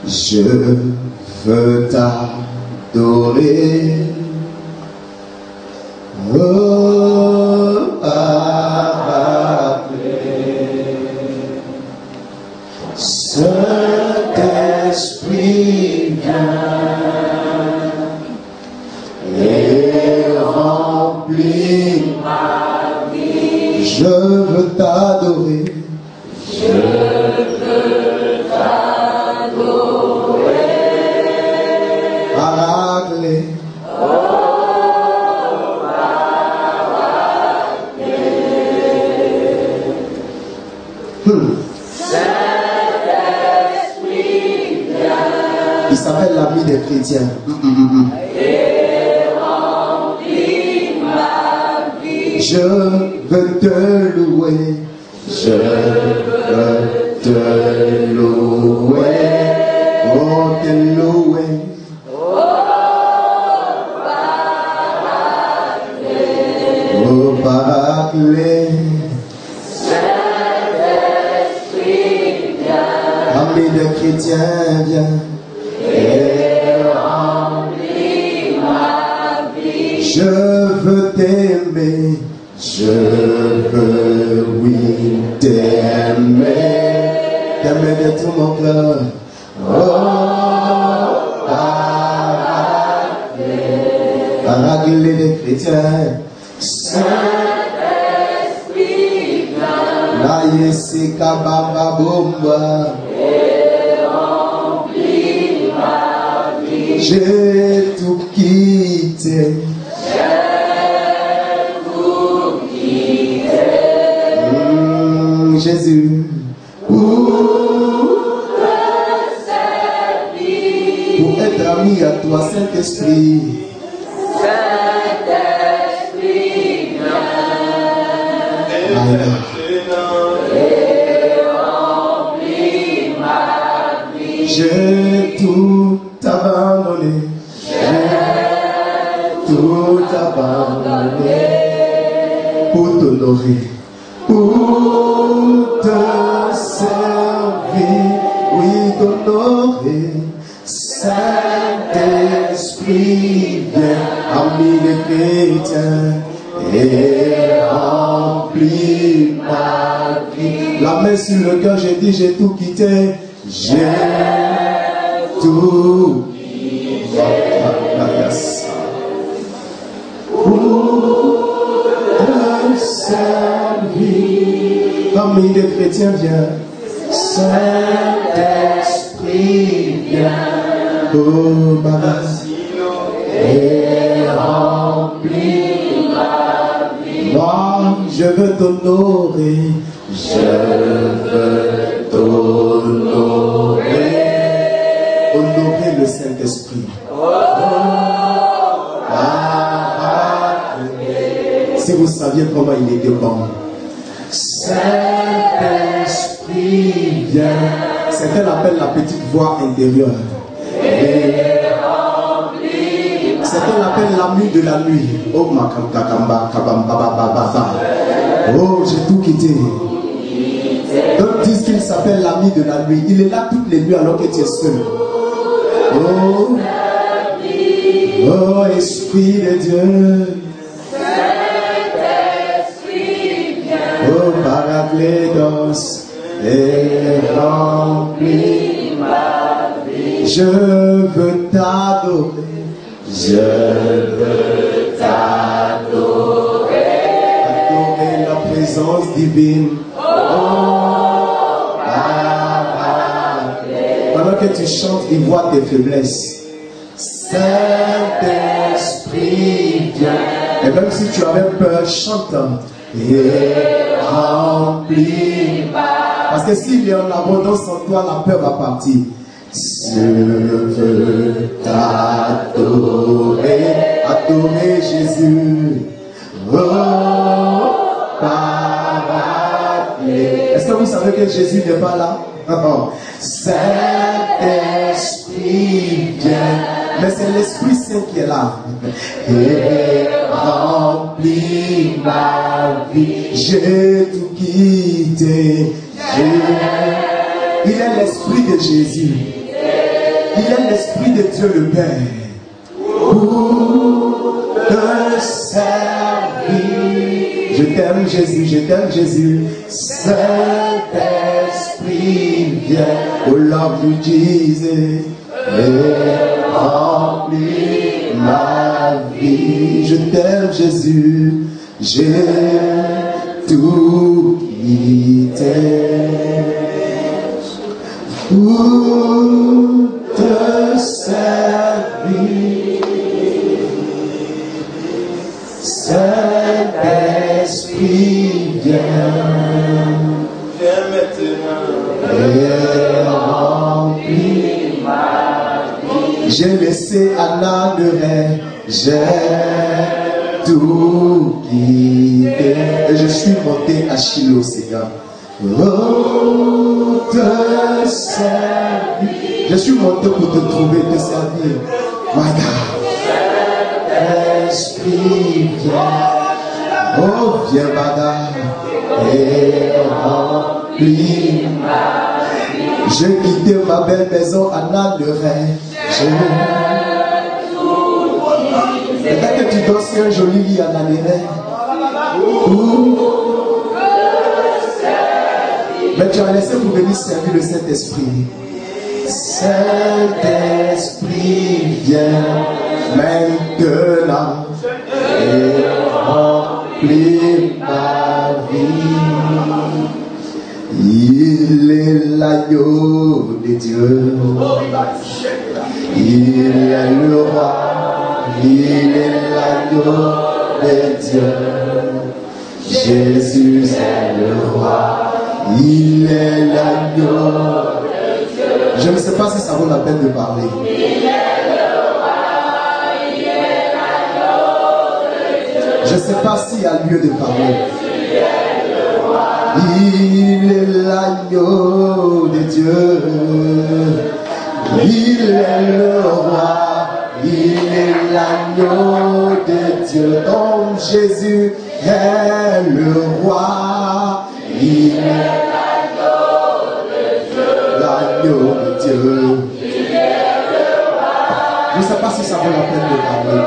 Je veux t'adorer. Oh, Saint-Esprit, viens et remplis ma vie. Je veux t'adorer. Je veux t'adorer. Paraclet. Il s'appelle l'ami des chrétiens. Et remplis ma vie. Je veux te louer. Je veux te louer. Oh, te louer. Oh, Paraclet. Saint-Esprit, viens. Ami des chrétiens, viens. Et remplis ma vie. Je veux t'aimer. Je veux, oui, t'aimer. T'aimer de tout mon cœur. Oh, Paraclet des chrétiens. Saint-Esprit, viens. La yesika baba bomba. J'ai tout quitté. J'ai tout quitté. Jésus. Pour te servir. Pour être ami à toi, Saint-Esprit. Saint-Esprit, viens. Et remplis ma vie. J'ai tout abandonné, j'ai tout abandonné pour t'honorer, pour te servir, oui t'honorer. Saint-Esprit, viens, ami des chrétiens, et remplis ma vie. La main sur le cœur, j'ai dit j'ai tout quitté, j'ai tout quitté. Pour te servir. Ami des chrétiens, viens. Saint-Esprit, viens. Oh, ma et remplis ma vie. Moi, je veux t'honorer. Je veux t'honorer. Honorer le Saint-Esprit. Si vous saviez comment il était bon. Saint-Esprit, viens. Certains l'appellent la petite voix intérieure. Certains l'appellent l'ami de la nuit. Oh, Makamba, Kabamba, Baba. Oh, j'ai tout quitté. D'autres disent qu'il s'appelle l'ami de la nuit. Il est là toutes les nuits alors que tu es seul. Oh, oh, Esprit de Dieu. Saint-Esprit, viens. Oh, Paraclétos, et remplis ma vie. Je veux t'adorer. Je veux t'adorer. Adorer la présence divine. Pendant que tu chantes, il voit tes faiblesses. Saint-Esprit, viens. Et même si tu avais peur, chante. Et remplis. Parce que s'il y a une abondance en toi, la peur va partir. Je veux t'adorer. Adorer Jésus. Oh, Paraclet. Est-ce que vous savez que Jésus n'est pas là? Saint-Esprit, viens. Mais c'est l'Esprit Saint qui est là. Et remplis ma vie. J'ai tout quitté. Il est l'Esprit de Jésus. Il est l'Esprit de Dieu le Père. Pour te servir. Je t'aime Jésus, je t'aime Jésus. Saint-Esprit, viens. Oh Lord, you Jesus. Et remplis ma vie. Je t'aime Jésus. J'ai tout quitté. Pour te servir. Saint-Esprit, viens. Viens maintenant. Et remplis ma vie. J'ai laissé Anna de rêve. J'ai tout quitté. Et je suis monté à Shiloh, Seigneur. Oh, te servir. Je suis monté pour te trouver, te servir. My God. Esprit, viens. Oh, viens, madame. Et remplis ma vie. J'ai quitté ma belle maison à Nanderay. Peut-être que tu danses un joli lit à Nanderay. Mais tu as laissé pour venir servir le Saint-Esprit. Saint-Esprit, viens maintenant et remplis ma vie. Il est l'agneau de Dieu. Il est le roi. Il est l'agneau de Dieu. Jésus est le roi. Il est l'agneau de Dieu. Je ne sais pas si ça vaut la peine de parler. Il est le roi, il est l'agneau de Dieu. Je ne sais pas s'il y a lieu de parler. Il est l'agneau de Dieu. Il est le roi, il est l'agneau de Dieu. Comme Jésus est le roi. Il est l'agneau de Dieu. Il est le roi. Je ne sais pas si ça vaut la peine de parler.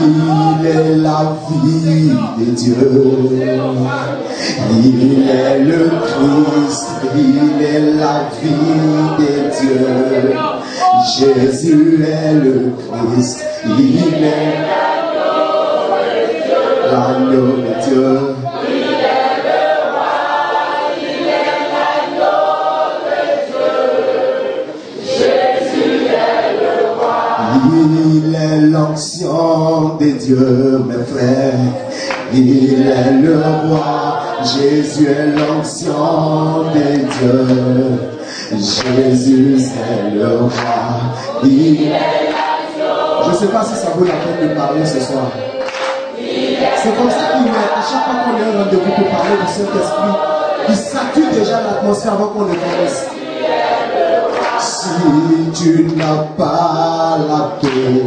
Il est la vie de Dieu. Il est le Christ. Il est la vie de Dieu. Jésus est le Christ. Il est l'agneau de Dieu. Il est le roi, il est l'agneau de Dieu. Jésus est le roi. Il est l'ancien de Dieu, mes frères. Il est le roi. Jésus est l'ancien de Dieu. Jésus est le roi. Il est l'agneau. Je ne sais pas si ça vaut la peine de parler ce soir. C'est comme ça qu'il est. À chaque fois qu'on a un rendez-vous pour parler du Saint-Esprit, il sature déjà l'atmosphère avant qu'on le commence. Si tu n'as pas la paix,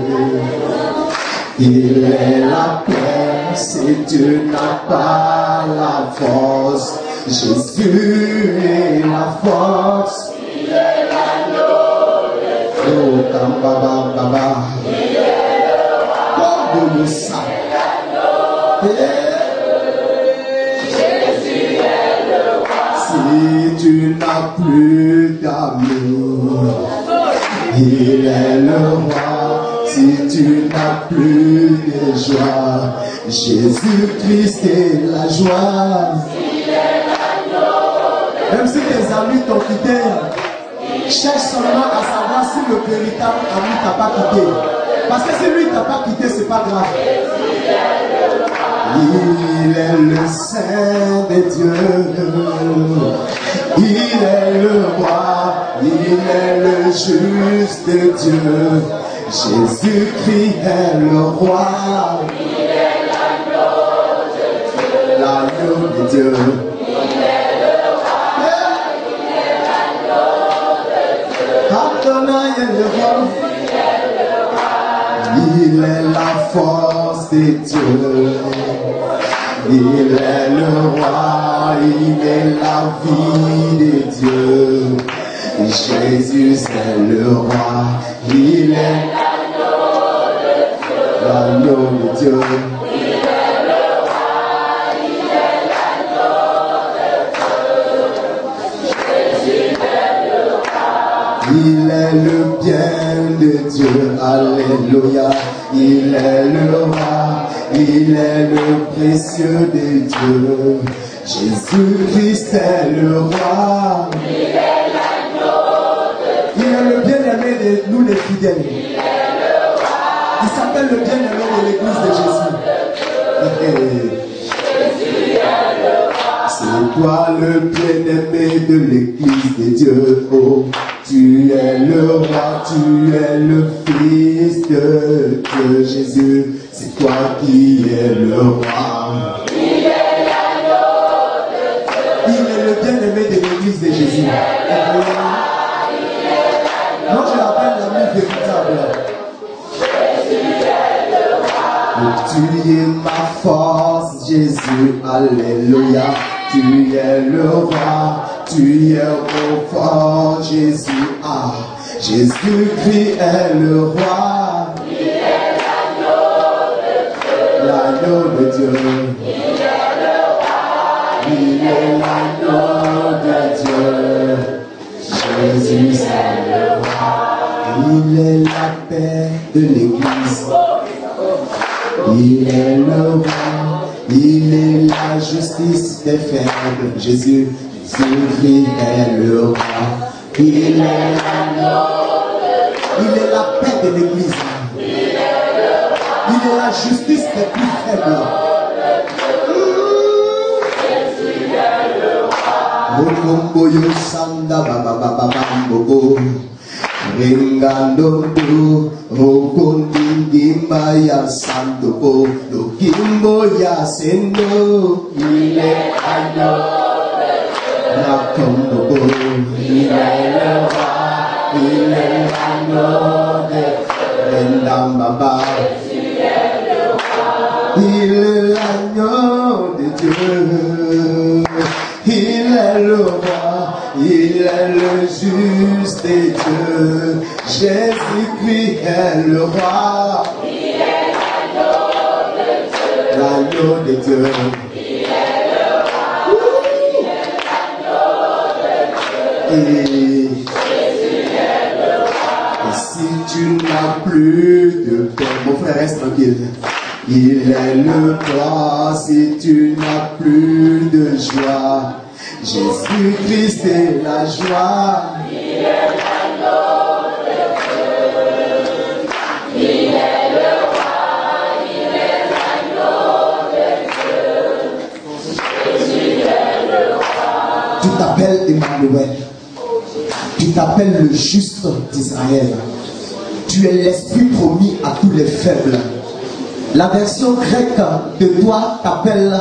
il est la paix. Si tu n'as pas la force, Jésus est la force. Il est l'agneau de Dieu. Oh, Kambaba, Baba. Il est le roi. Oh, le sang. Jésus est le roi. Si tu n'as plus d'amour, il est le roi. Si tu n'as plus de joie, Jésus-Christ est la joie. Même si tes amis t'ont quitté, cherche seulement à savoir si le véritable ami ne t'a pas quitté. Parce que si lui ne t'a pas quitté, c'est pas grave. Il est le Saint de Dieu. Il est le roi. Il est le juste de Dieu. Jésus-Christ est le roi. Il est l'agneau de Dieu. Il est le roi. Il est l'agneau de Dieu. Adonai est le roi. Il est la force de Dieu. Il est le roi, il est la vie de Dieu. Jésus c'est le roi, il est l'agneau de Dieu. Il est le bien de Dieu, alléluia. Il est le roi, il est le précieux de Dieu. Jésus-Christ est le roi. Il est l'agneau de Dieu. Il est le bien-aimé de nous les fidèles. Il est le roi. Il s'appelle le bien-aimé de l'église de Jésus. C'est toi le bien-aimé de l'église de Dieu. Oh, tu es le roi, tu es le fils de Dieu, Jésus. C'est toi qui es le roi. Il est l'agneau de Dieu. Il est le bien-aimé de l'église de Jésus. Moi je l'appelle l'ami véritable. Jésus est le roi. Tu es ma force, Jésus. Alléluia. Tu es le roi, tu es mon fort, Jésus. Ah, Jésus-Christ est le roi. Il est l'agneau de Dieu. Il est le roi. Il est l'agneau de Dieu. Jésus est le roi. Il est la paix de l'église. Il est le roi. Il est la justice des faibles. Jésus, Jésus est le roi. Il est l'agneau. Il est la paix de l'église. Il est le roi. Il est la justice des plus faibles. Jésus est le roi. Mokomboyo sanda baba baba bambogo. Ringandondo, Rokondingimba ya Sandopo, Lokimbo ya Sendo, il est agneau de Dieu. Il est le roi, il est l'agneau de Rendambaba. Il est l'agneau de Dieu. Il est le roi, il est le juste de Dieu. Jésus-Christ est le roi. Il est l'agneau de Dieu. Il est le roi. Il est l'agneau de Dieu. Et Jésus est le roi. Et si tu n'as plus de paix, mon frère, reste tranquille. Il est le roi si tu n'as plus de joie. Jésus-Christ est la joie. Il est l'agneau de Dieu. Il est le roi. Il est l'agneau de Dieu. Jésus est le roi. Tu t'appelles Emmanuel. Tu t'appelles le juste d'Israël. Tu es l'esprit promis à tous les faibles. La version grecque de toi t'appelle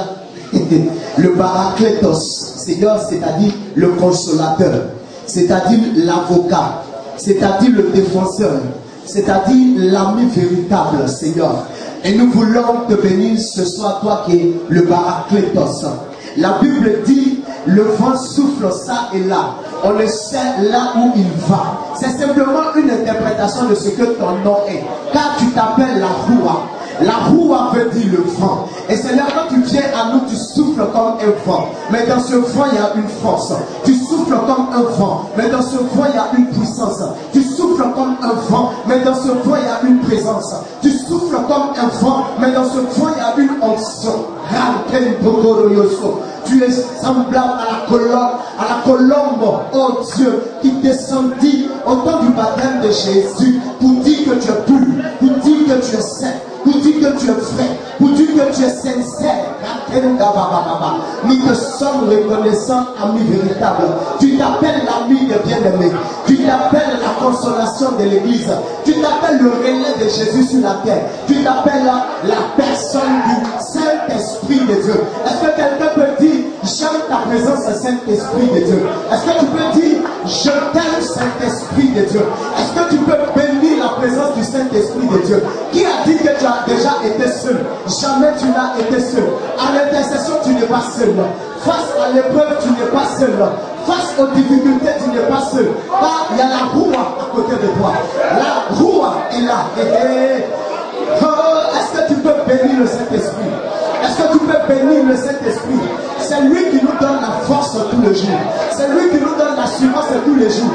le Parakletos, Seigneur, c'est-à-dire le consolateur, c'est-à-dire l'avocat, c'est-à-dire le défenseur, c'est-à-dire l'ami véritable, Seigneur. Et nous voulons te bénir ce soir, toi qui es le Parakletos. La Bible dit, le vent souffle ça et là. On ne sait là où il va. C'est simplement une interprétation de ce que ton nom est. Car tu t'appelles la Roua. La roua veut dire le vent. Et c'est là quand tu viens à nous, tu souffles comme un vent. Mais dans ce vent, il y a une force. Tu souffles comme un vent. Mais dans ce vent, il y a une puissance. Tu souffles comme un vent. Mais dans ce vent, il y a une présence. Tu souffles comme un vent. Mais dans ce vent, il y a une onction. Tu es semblable à la colombe, oh Dieu, qui descendit au temps du baptême de Jésus pour dire que tu es pur, pour dire que tu es saint, pour dire que tu es vrai, pour dire que tu es sincère. Nous te sommes reconnaissants, ami véritable. Tu t'appelles l'ami de bien-aimé. Tu t'appelles la consolation de l'église. Tu t'appelles le relais de Jésus sur la terre. Tu t'appelles la personne du Saint-Esprit de Dieu. Est-ce que quelqu'un peut dire, j'aime ta présence, Saint-Esprit de Dieu? Est-ce que tu peux dire, je t'aime, Saint-Esprit de Dieu? Est-ce que tu peux bénir la présence du Saint-Esprit de Dieu. Qui a dit que tu as déjà été seul? Jamais tu n'as été seul. À l'intercession, tu n'es pas seul. Face à l'épreuve, tu n'es pas seul. Face aux difficultés, tu n'es pas seul. Car il y a la roua à côté de toi. La roua est là. Est-ce que tu peux bénir le Saint-Esprit? Est-ce que tu peux bénir le Saint-Esprit? C'est lui qui nous donne la force tous les jours. C'est lui qui nous donne l'assurance tous les jours.